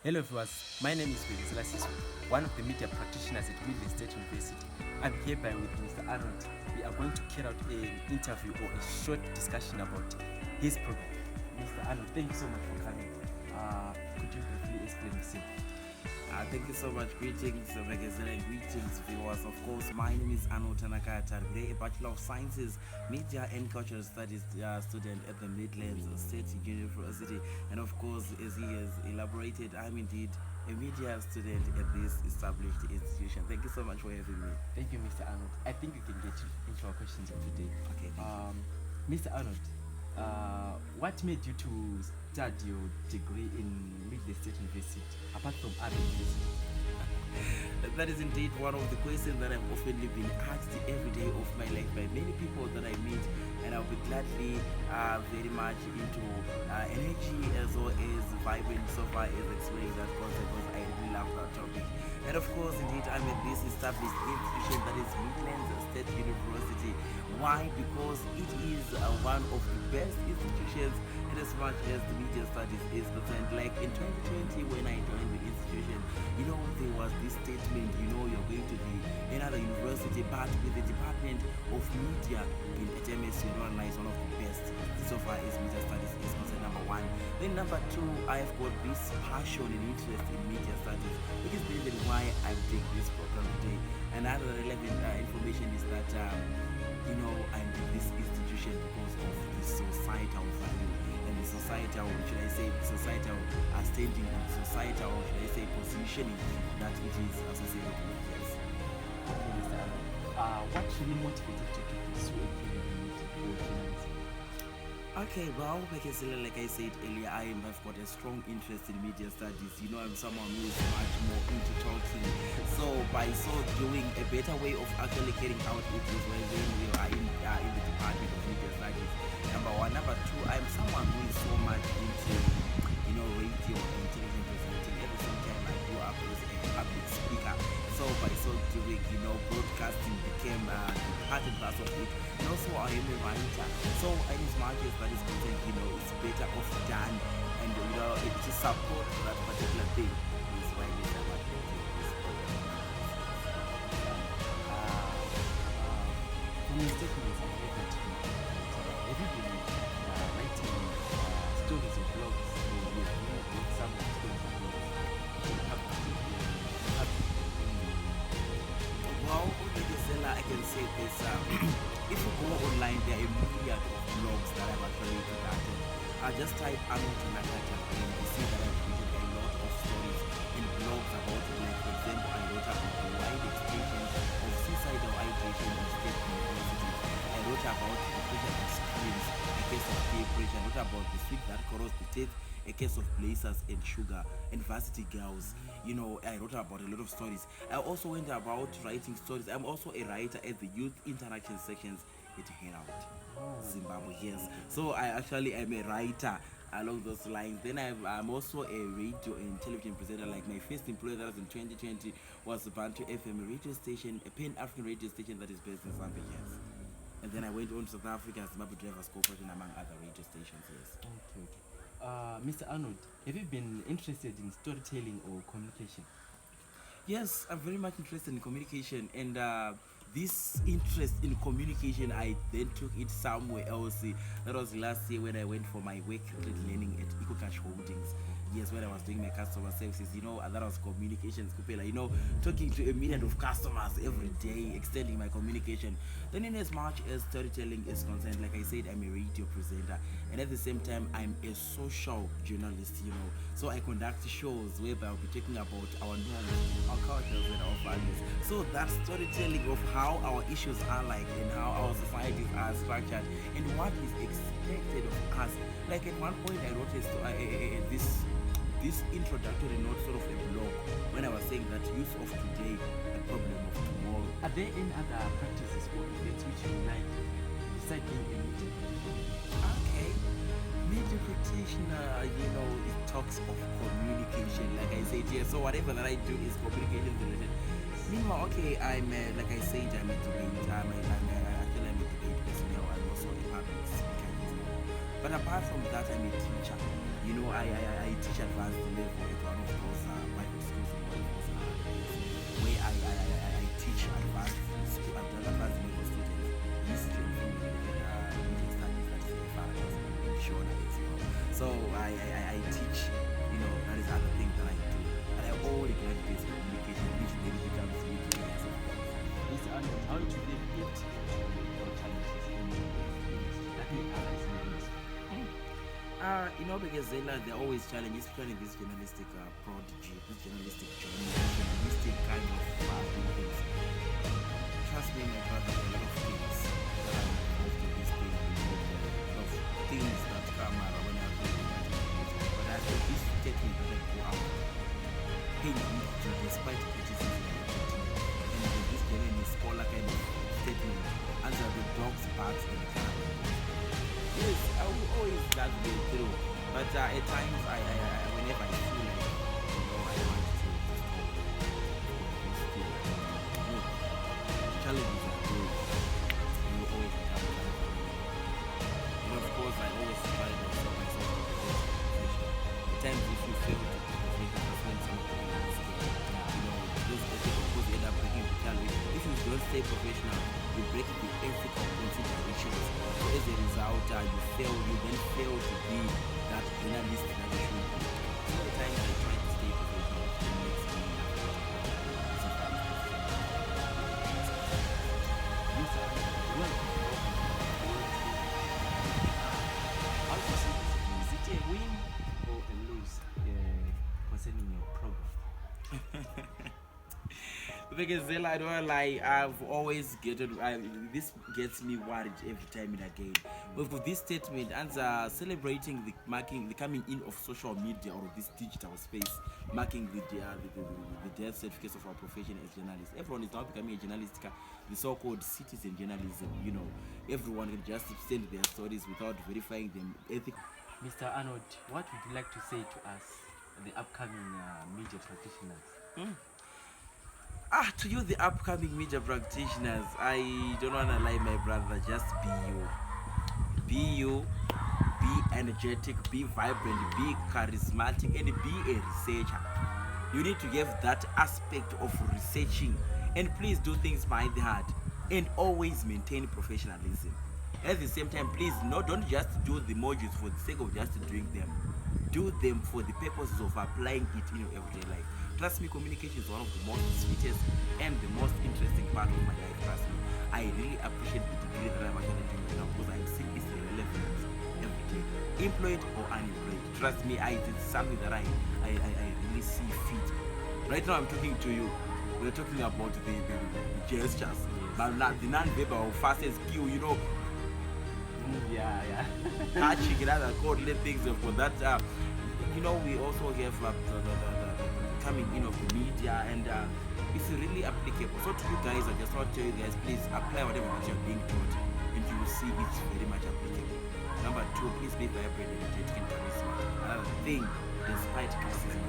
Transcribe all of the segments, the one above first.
Hello viewers, my name is Bekezela Siso, one of the media practitioners at Middle State University. I'm hereby with Mr. Arnold. We are going to carry out an interview or a short discussion about his program. Mr. Arnold, thank you so much for coming. Could you briefly explain yourself? Thank you so much. Greetings, Bekezela, greetings, viewers. Of course, my name is Arnold Tanakata, a Bachelor of Sciences, Media and Cultural Studies student at the Midlands State University. And of course, as he has elaborated, I'm indeed a media student at this established institution. Thank you so much for having me. Thank you, Mr. Arnold. I think we can get into our questions of today. Okay. Mr. Arnold, what made you to start your degree in Middle State University, apart from other universities? That is indeed one of the questions that I've often been asked every day of my life by many people that I meet, and I'll be gladly very much into energy as well as vibrant so far as explaining that concept, because I really love that topic. And of course, indeed, I'm at this established institution that is Midlands State University. Why? Because it is one of the best institutions in as much as the media studies is concerned. Like in 2020 when I joined the institution, there was this statement, you're going to be another university, but with the Department of Media in HMS, is one of the best so far as media studies is concerned, number one. Then number two, I've got this passion and interest in media studies, which is the reason why I take this program today. Another relevant information is that I'm in this institution because of the societal value and the societal, societal standing and societal, positioning that it is associated with. Yes. Okay, Mr. Arnold. What really motivated you to pursue a career in media? Okay, well, Bekezela, like I said earlier, I have got a strong interest in media studies. I'm someone who is much more into talking. So by so doing, a better way of actually carrying out it is when we are in the Department of Media Studies. Number one. Number two, I'm someone who is so much into, radio and television presenting. At the same time, I grew up as a public speaker. So by so doing, broadcasting became part and parcel of it. And also I am a writer. So in as much as that is concerned, it's better off done, and to support that particular thing is why we are not doing this program. From your statements, I heard that have you been writing stories and blogs, or you have wrote some stories and blogs? Well, Bekezela, I can say this. If you go online, there are a myriad of blogs that I've actually conducted. Just type Arnold Tanakata and you see that I've written a lot of stories and blogs about, like, for example, I wrote about the wide extension of suicidal ideation in state universities. I wrote about the pressure that screams, a case of peer pressure. I wrote about the sweet that corrodes the teeth, a case of blazers and sugar, and varsity girls. I wrote about a lot of stories. I also went about writing stories. I'm also a writer at the youth interaction sections at Hangout, Zimbabwe. Yes, so I actually am a writer along those lines. Then I'm also a radio and television presenter. Like my first employer that was in 2020 was Bantu FM, a radio station, a Pan-African radio station that is based in Zambia. Yes. And then I went on to South Africa, Zimbabwe Drivers Corporation, among other radio stations. Yes. Okay. Mr. Arnold, have you been interested in storytelling or communication? Yes, I'm very much interested in communication, and this interest in communication, I then took it somewhere else. That was last year when I went for my work learning at EcoCash Holdings. Yes, when I was doing my customer services, that was communications, talking to a million of customers every day, extending my communication. Then in as much as storytelling is concerned, like I said, I'm a radio presenter, and at the same time, I'm a social journalist, So I conduct shows whereby I'll be talking about our norms, our cultures, and our values. So that storytelling of how our issues are like, and how our societies are structured, and what is expected of us. Like at one point, I wrote this introductory note, sort of a blog, when I was saying that use of today, a problem of tomorrow. Are there any other practices or events which you like beside being a media? Okay, media practitioner, it talks of communication, like I said here. So whatever that I do is communication related. Meanwhile, okay, like I said, I'm a debate. I'm a debate personnel. I'm also a public speaker. But apart from that, I'm a teacher. I teach advanced level at one of those Bekezela, there are always challenges, especially this journalistic prodigy, this journalistic journey, this journalistic kind of doing things. Trust me, my brother, there are a lot of things that are involved in this thing, a lot of things that come around when I'm doing that. But I think this technique that I go out, pain me to despite criticism and this genuine scholar kind of statement, answer the dog's barks and the car. Yes, I will always that way through. But at times, whenever I feel like, I want to stop this thing. No, challenges are good. You always have challenges. And of course, I always try to myself to the best. At times, if you fail to make a difference, something those ethical codes end up breaking the challenge. If you don't stay professional, you break the ethical considerations. So as a result, you then fail to be that journalist that you should be. So the time I try to stay professional, it makes me how do you see this? Is it a win or a lose concerning your program? Bekezela, I don't lie, I've always this gets me worried every time and again. But with this statement, and celebrating the coming in of social media or this digital space, marking the death certificates of our profession as journalists. Everyone is now becoming a journalist, the so-called citizen journalism. Everyone can just send their stories without verifying them ethical. Mr. Arnold, what would you like to say to us, the upcoming media practitioners? To you, the upcoming media practitioners, I don't want to lie, my brother, just be you. Be you, be energetic, be vibrant, be charismatic, and be a researcher. You need to have that aspect of researching, and please do things by the heart, and always maintain professionalism. At the same time, please, don't just do the modules for the sake of just doing them. Do them for the purposes of applying it in your everyday life. Trust me, communication is one of the most sweetest and the most interesting part of my life. Trust me, I really appreciate the degree that I'm actually doing now because I'm seeing its relevance every day, employed or unemployed. Trust me, it's something that I really see fit. Right now, I'm talking to you. We're talking about the gestures, but not the non-verbal fastest cue. Yeah. Touching another coordinate things for that. We also have the coming in of the media, and it's really applicable. So to you guys, I just want to tell you guys, please apply whatever that you're being taught, and you will see it's very much applicable. Number 2, please be vibrant, energetic, and charismatic. Another thing, despite criticism,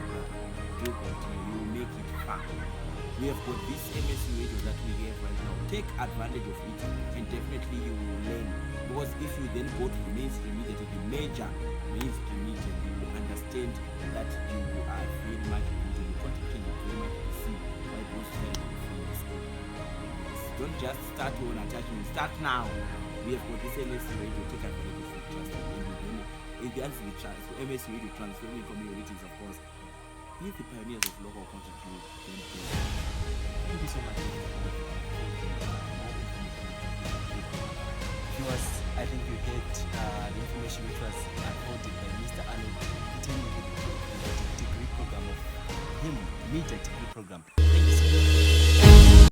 do continue. You will make it fun. We have got this MSc radio that we have right now. Take advantage of it, and definitely you will learn. Because if you then go to the mainstream media, to the major mainstream media, you will understand that you are very much good, and you contribute very much to see why those students from the school. Don't just start on attachment. Start now. We have got this MSc radio. Take advantage of it. Trust me. If the answer is MSc radio transforming communities, of course. Be the pioneers of local content. Thank you so much. Viewers, I think you get the information which was afforded by Mr. Arnold pertaining to the degree program of him, media degree program.